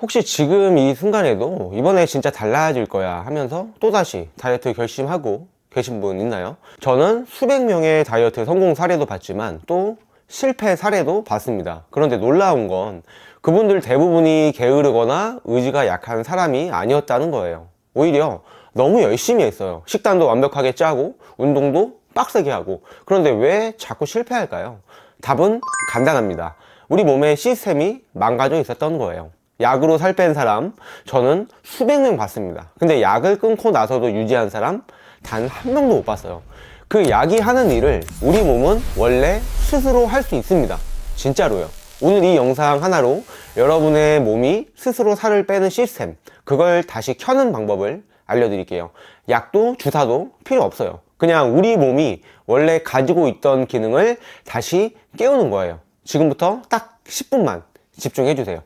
혹시 지금 이 순간에도 이번에 진짜 달라질 거야 하면서 또다시 다이어트 결심하고 계신 분 있나요? 저는 수백 명의 다이어트 성공 사례도 봤지만 또 실패 사례도 봤습니다. 그런데 놀라운 건 그분들 대부분이 게으르거나 의지가 약한 사람이 아니었다는 거예요. 오히려 너무 열심히 했어요. 식단도 완벽하게 짜고 운동도 빡세게 하고. 그런데 왜 자꾸 실패할까요? 답은 간단합니다. 우리 몸의 시스템이 망가져 있었던 거예요. 약으로 살 뺀 사람 저는 수백 명 봤습니다. 근데 약을 끊고 나서도 유지한 사람 단 한 명도 못 봤어요. 그 약이 하는 일을 우리 몸은 원래 스스로 할 수 있습니다. 진짜로요. 오늘 이 영상 하나로 여러분의 몸이 스스로 살을 빼는 시스템, 그걸 다시 켜는 방법을 알려드릴게요. 약도 주사도 필요 없어요. 그냥 우리 몸이 원래 가지고 있던 기능을 다시 깨우는 거예요. 지금부터 딱 10분만 집중해 주세요.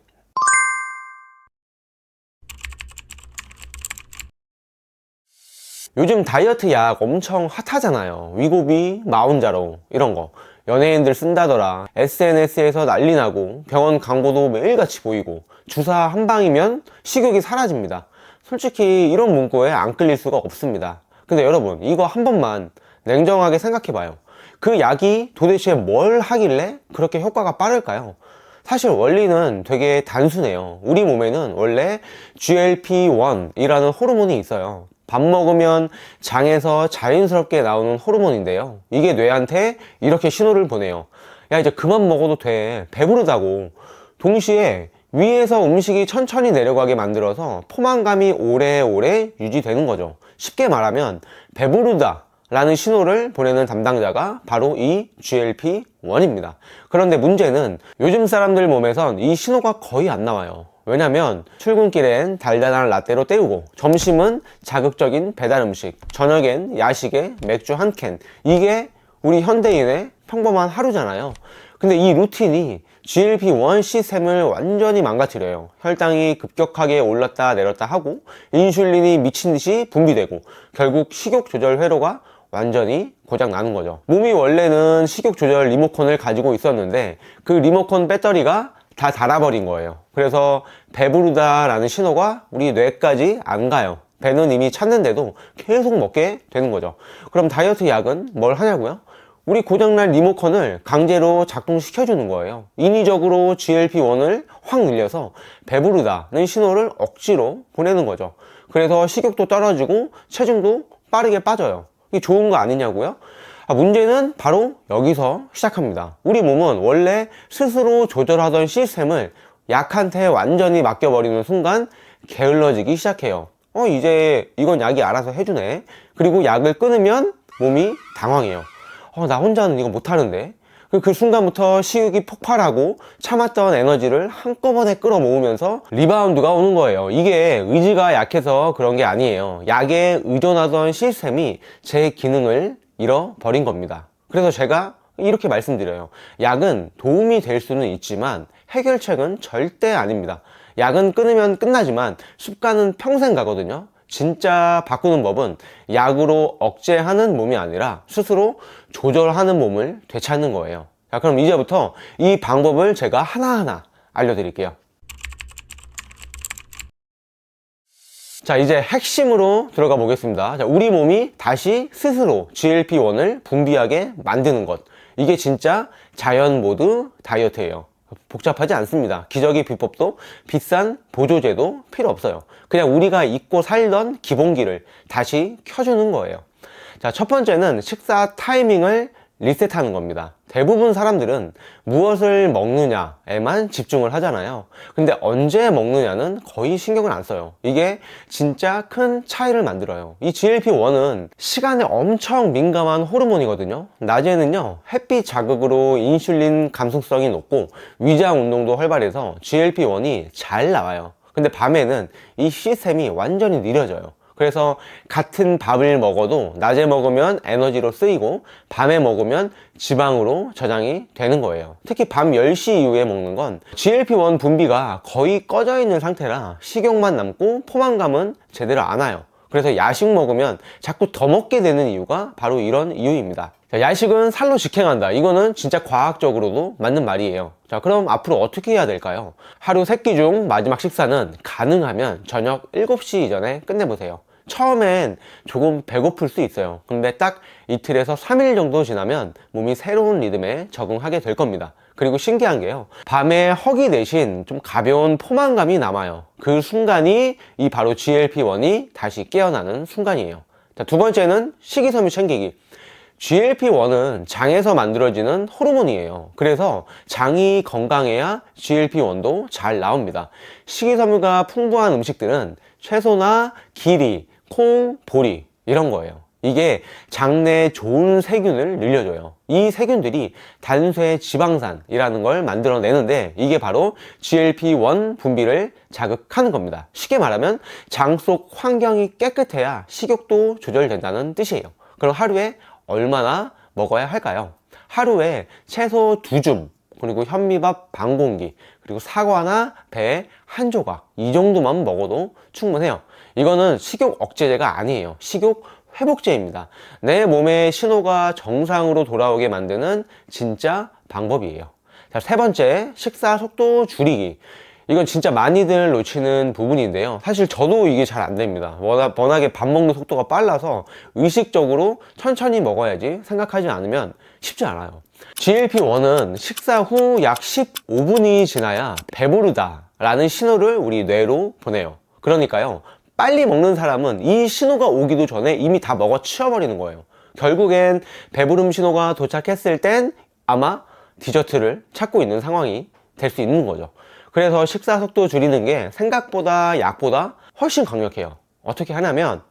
요즘 다이어트 약 엄청 핫하잖아요. 위고비, 마운자로 이런 거 연예인들 쓴다더라. SNS에서 난리 나고 병원 광고도 매일같이 보이고 주사 한 방이면 식욕이 사라집니다. 솔직히 이런 문구에 안 끌릴 수가 없습니다. 근데 여러분, 이거 한 번만 냉정하게 생각해봐요. 그 약이 도대체 뭘 하길래 그렇게 효과가 빠를까요? 사실 원리는 되게 단순해요. 우리 몸에는 원래 GLP-1이라는 호르몬이 있어요. 밥 먹으면 장에서 자연스럽게 나오는 호르몬인데요. 이게 뇌한테 이렇게 신호를 보내요. 야, 이제 그만 먹어도 돼. 배부르다고. 동시에 위에서 음식이 천천히 내려가게 만들어서 포만감이 오래오래 유지되는 거죠. 쉽게 말하면 배부르다 라는 신호를 보내는 담당자가 바로 이 GLP-1입니다. 그런데 문제는 요즘 사람들 몸에선 이 신호가 거의 안 나와요. 왜냐면 출근길엔 달달한 라떼로 때우고 점심은 자극적인 배달 음식, 저녁엔 야식에 맥주 한 캔. 이게 우리 현대인의 평범한 하루잖아요. 근데 이 루틴이 GLP-1 시스템을 완전히 망가뜨려요. 혈당이 급격하게 올랐다 내렸다 하고 인슐린이 미친듯이 분비되고 결국 식욕 조절 회로가 완전히 고장 나는 거죠. 몸이 원래는 식욕 조절 리모컨을 가지고 있었는데 그 리모컨 배터리가 다 닳아버린 거예요. 그래서 배부르다 라는 신호가 우리 뇌까지 안 가요. 배는 이미 찼는데도 계속 먹게 되는 거죠. 그럼 다이어트 약은 뭘 하냐고요? 우리 고장난 리모컨을 강제로 작동시켜주는 거예요. 인위적으로 GLP-1을 확 늘려서 배부르다는 신호를 억지로 보내는 거죠. 그래서 식욕도 떨어지고 체중도 빠르게 빠져요. 이게 좋은 거 아니냐고요? 문제는 바로 여기서 시작합니다. 우리 몸은 원래 스스로 조절하던 시스템을 약한테 완전히 맡겨버리는 순간 게을러지기 시작해요. 이제 이건 약이 알아서 해주네. 그리고 약을 끊으면 몸이 당황해요. 나 혼자는 이거 못하는데. 그 순간부터 식욕이 폭발하고 참았던 에너지를 한꺼번에 끌어모으면서 리바운드가 오는 거예요. 이게 의지가 약해서 그런 게 아니에요. 약에 의존하던 시스템이 제 기능을 잃어버린 겁니다. 그래서 제가 이렇게 말씀드려요. 약은 도움이 될 수는 있지만 해결책은 절대 아닙니다. 약은 끊으면 끝나지만 습관은 평생 가거든요. 진짜 바꾸는 법은 약으로 억제하는 몸이 아니라 스스로 조절하는 몸을 되찾는 거예요. 자, 그럼 이제부터 이 방법을 제가 하나하나 알려드릴게요. 자, 이제 핵심으로 들어가 보겠습니다. 자, 우리 몸이 다시 스스로 GLP-1을 분비하게 만드는 것. 이게 진짜 자연 모드 다이어트예요. 복잡하지 않습니다. 기저귀 비법도 비싼 보조제도 필요 없어요. 그냥 우리가 잊고 살던 기본기를 다시 켜주는 거예요. 자, 첫 번째는 식사 타이밍을 리셋하는 겁니다. 대부분 사람들은 무엇을 먹느냐에만 집중을 하잖아요. 근데 언제 먹느냐는 거의 신경을 안 써요. 이게 진짜 큰 차이를 만들어요. 이 GLP-1은 시간에 엄청 민감한 호르몬이거든요. 낮에는요, 햇빛 자극으로 인슐린 감수성이 높고 위장 운동도 활발해서 GLP-1이 잘 나와요. 근데 밤에는 이 시스템이 완전히 느려져요. 그래서 같은 밥을 먹어도 낮에 먹으면 에너지로 쓰이고 밤에 먹으면 지방으로 저장이 되는 거예요. 특히 밤 10시 이후에 먹는 건 GLP-1 분비가 거의 꺼져 있는 상태라 식욕만 남고 포만감은 제대로 안 와요. 그래서 야식 먹으면 자꾸 더 먹게 되는 이유가 바로 이런 이유입니다. 자, 야식은 살로 직행한다. 이거는 진짜 과학적으로도 맞는 말이에요. 자, 그럼 앞으로 어떻게 해야 될까요? 하루 3끼 중 마지막 식사는 가능하면 저녁 7시 이전에 끝내보세요. 처음엔 조금 배고플 수 있어요. 근데 딱 이틀에서 3일 정도 지나면 몸이 새로운 리듬에 적응하게 될 겁니다. 그리고 신기한 게요, 밤에 허기 대신 좀 가벼운 포만감이 남아요. 그 순간이 이 바로 GLP-1이 다시 깨어나는 순간이에요. 자, 두 번째는 식이섬유 챙기기. GLP-1은 장에서 만들어지는 호르몬이에요. 그래서 장이 건강해야 GLP-1도 잘 나옵니다. 식이섬유가 풍부한 음식들은 채소나 기리, 콩, 보리 이런 거예요. 이게 장내에 좋은 세균을 늘려줘요. 이 세균들이 단쇄 지방산이라는 걸 만들어내는데 이게 바로 GLP-1 분비를 자극하는 겁니다. 쉽게 말하면 장 속 환경이 깨끗해야 식욕도 조절된다는 뜻이에요. 그럼 하루에 얼마나 먹어야 할까요? 하루에 채소 2줌, 그리고 현미밥 반 공기, 그리고 사과나 배 한 조각, 이 정도만 먹어도 충분해요. 이거는 식욕 억제제가 아니에요. 식욕 회복제입니다. 내 몸의 신호가 정상으로 돌아오게 만드는 진짜 방법이에요. 자, 세 번째, 식사 속도 줄이기. 이건 진짜 많이들 놓치는 부분인데요. 사실 저도 이게 잘 안 됩니다. 워낙에 밥 먹는 속도가 빨라서 의식적으로 천천히 먹어야지 생각하지 않으면 쉽지 않아요. GLP-1은 식사 후 약 15분이 지나야 배부르다 라는 신호를 우리 뇌로 보내요. 그러니까요, 빨리 먹는 사람은 이 신호가 오기도 전에 이미 다 먹어 치워버리는 거예요. 결국엔 배부름 신호가 도착했을 땐 아마 디저트를 찾고 있는 상황이 될 수 있는 거죠. 그래서 식사 속도 줄이는 게 생각보다 약보다 훨씬 강력해요. 어떻게 하냐면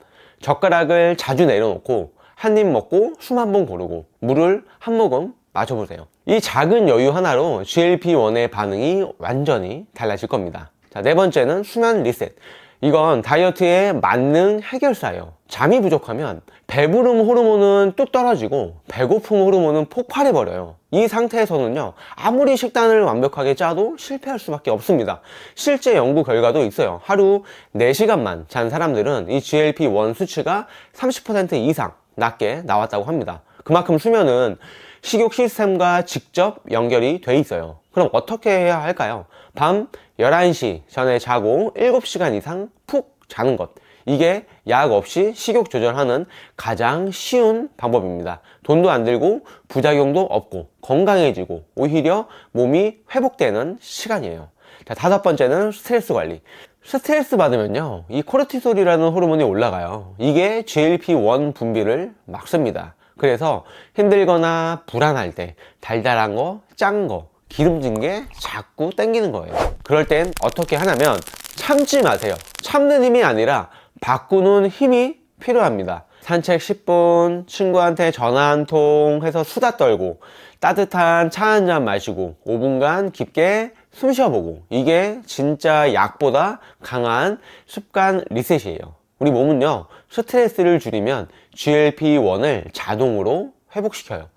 젓가락을 자주 내려놓고 한 입 먹고 숨 한 번 고르고 물을 한 모금 마셔보세요. 이 작은 여유 하나로 GLP-1의 반응이 완전히 달라질 겁니다. 자, 네 번째는 수면 리셋. 이건 다이어트의 만능 해결사예요. 잠이 부족하면 배부름 호르몬은 뚝 떨어지고 배고픔 호르몬은 폭발해버려요. 이 상태에서는요, 아무리 식단을 완벽하게 짜도 실패할 수밖에 없습니다. 실제 연구 결과도 있어요. 하루 4시간만 잔 사람들은 이 GLP-1 수치가 30% 이상 낮게 나왔다고 합니다. 그만큼 수면은 식욕 시스템과 직접 연결이 돼 있어요. 그럼 어떻게 해야 할까요? 밤 11시 전에 자고 7시간 이상 푹 자는 것. 이게 약 없이 식욕 조절하는 가장 쉬운 방법입니다. 돈도 안 들고 부작용도 없고 건강해지고 오히려 몸이 회복되는 시간이에요. 자, 다섯 번째는 스트레스 관리. 스트레스 받으면요, 이 코르티솔이라는 호르몬이 올라가요. 이게 GLP-1 분비를 막습니다. 그래서 힘들거나 불안할 때 달달한 거, 짠 거, 기름진 게 자꾸 땡기는 거예요. 그럴 땐 어떻게 하냐면 참지 마세요. 참는 힘이 아니라 바꾸는 힘이 필요합니다. 산책 10분, 친구한테 전화 한 통 해서 수다 떨고 따뜻한 차 한 잔 마시고 5분간 깊게 숨 쉬어보고, 이게 진짜 약보다 강한 습관 리셋이에요. 우리 몸은요, 스트레스를 줄이면 GLP-1을 자동으로 회복시켜요.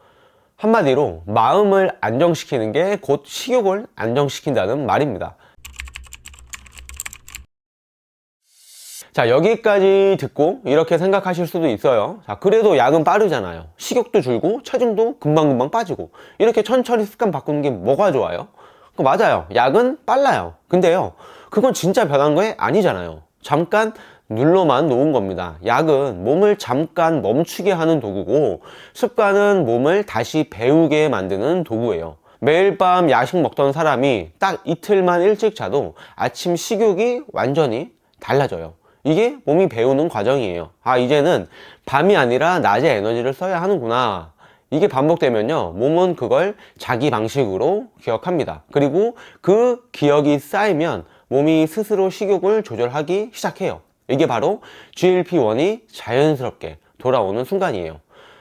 한마디로 마음을 안정시키는 게 곧 식욕을 안정시킨다는 말입니다. 자, 여기까지 듣고 이렇게 생각하실 수도 있어요. 자, 그래도 약은 빠르잖아요. 식욕도 줄고 체중도 금방금방 빠지고 이렇게 천천히 습관 바꾸는 게 뭐가 좋아요? 맞아요. 약은 빨라요. 근데요, 그건 진짜 변한 게 아니잖아요. 잠깐 눌러만 놓은 겁니다. 약은 몸을 잠깐 멈추게 하는 도구고 습관은 몸을 다시 배우게 만드는 도구예요. 매일 밤 야식 먹던 사람이 딱 이틀만 일찍 자도 아침 식욕이 완전히 달라져요. 이게 몸이 배우는 과정이에요. 아, 이제는 밤이 아니라 낮에 에너지를 써야 하는구나. 이게 반복되면요, 몸은 그걸 자기 방식으로 기억합니다. 그리고 그 기억이 쌓이면 몸이 스스로 식욕을 조절하기 시작해요. 이게 바로 GLP-1이 자연스럽게 돌아오는 순간이에요.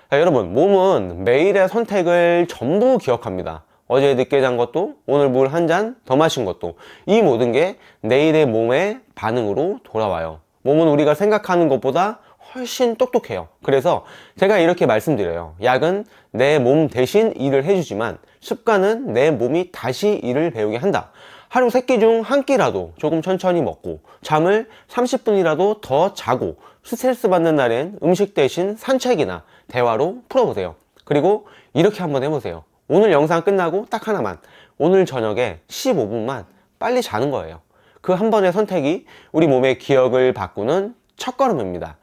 자, 여러분, 몸은 매일의 선택을 전부 기억합니다. 어제 늦게 잔 것도, 오늘 물 한 잔 더 마신 것도, 이 모든 게 내일의 몸의 반응으로 돌아와요. 몸은 우리가 생각하는 것보다 훨씬 똑똑해요. 그래서 제가 이렇게 말씀드려요. 약은 내 몸 대신 일을 해주지만 습관은 내 몸이 다시 일을 배우게 한다. 하루 3끼 중 1끼라도 조금 천천히 먹고 잠을 30분이라도 더 자고 스트레스 받는 날엔 음식 대신 산책이나 대화로 풀어보세요. 그리고 이렇게 한번 해보세요. 오늘 영상 끝나고 딱 하나만, 오늘 저녁에 15분만 빨리 자는 거예요. 그 한 번의 선택이 우리 몸의 기억을 바꾸는 첫걸음입니다.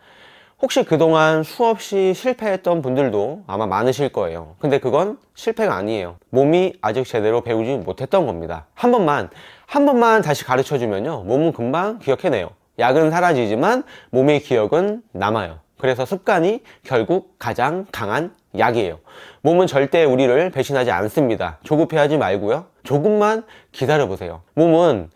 혹시 그동안 수없이 실패했던 분들도 아마 많으실 거예요. 근데 그건 실패가 아니에요. 몸이 아직 제대로 배우지 못했던 겁니다. 한 번만 다시 가르쳐 주면요, 몸은 금방 기억해내요. 약은 사라지지만 몸의 기억은 남아요. 그래서 습관이 결국 가장 강한 약이에요. 몸은 절대 우리를 배신하지 않습니다. 조급해하지 말고요, 조금만 기다려 보세요. 몸은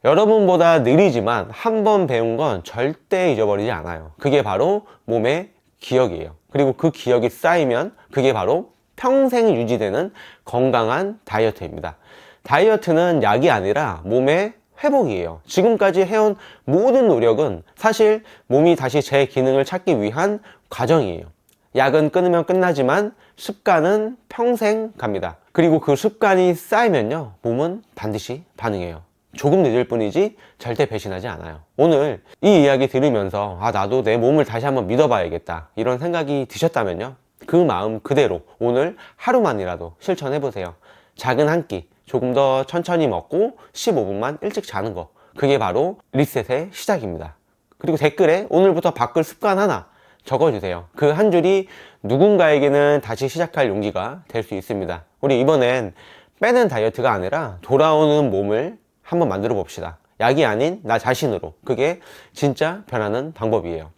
여러분보다 느리지만 한 번 배운 건 절대 잊어버리지 않아요. 그게 바로 몸의 기억이에요. 그리고 그 기억이 쌓이면 그게 바로 평생 유지되는 건강한 다이어트입니다. 다이어트는 약이 아니라 몸의 회복이에요. 지금까지 해온 모든 노력은 사실 몸이 다시 제 기능을 찾기 위한 과정이에요. 약은 끊으면 끝나지만 습관은 평생 갑니다. 그리고 그 습관이 쌓이면요, 몸은 반드시 반응해요. 조금 늦을 뿐이지 절대 배신하지 않아요. 오늘 이 이야기 들으면서 나도 내 몸을 다시 한번 믿어봐야겠다, 이런 생각이 드셨다면요, 그 마음 그대로 오늘 하루만이라도 실천해보세요. 작은 한 끼 조금 더 천천히 먹고 15분만 일찍 자는 거, 그게 바로 리셋의 시작입니다. 그리고 댓글에 오늘부터 바꿀 습관 하나 적어주세요. 그 한 줄이 누군가에게는 다시 시작할 용기가 될 수 있습니다. 우리 이번엔 빼는 다이어트가 아니라 돌아오는 몸을 한번 만들어 봅시다. 약이 아닌 나 자신으로. 그게 진짜 변하는 방법이에요.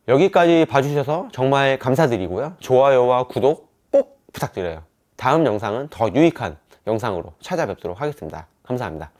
여기까지 봐주셔서 정말 감사드리고요, 좋아요와 구독 꼭 부탁드려요. 다음 영상은 더 유익한 영상으로 찾아뵙도록 하겠습니다. 감사합니다.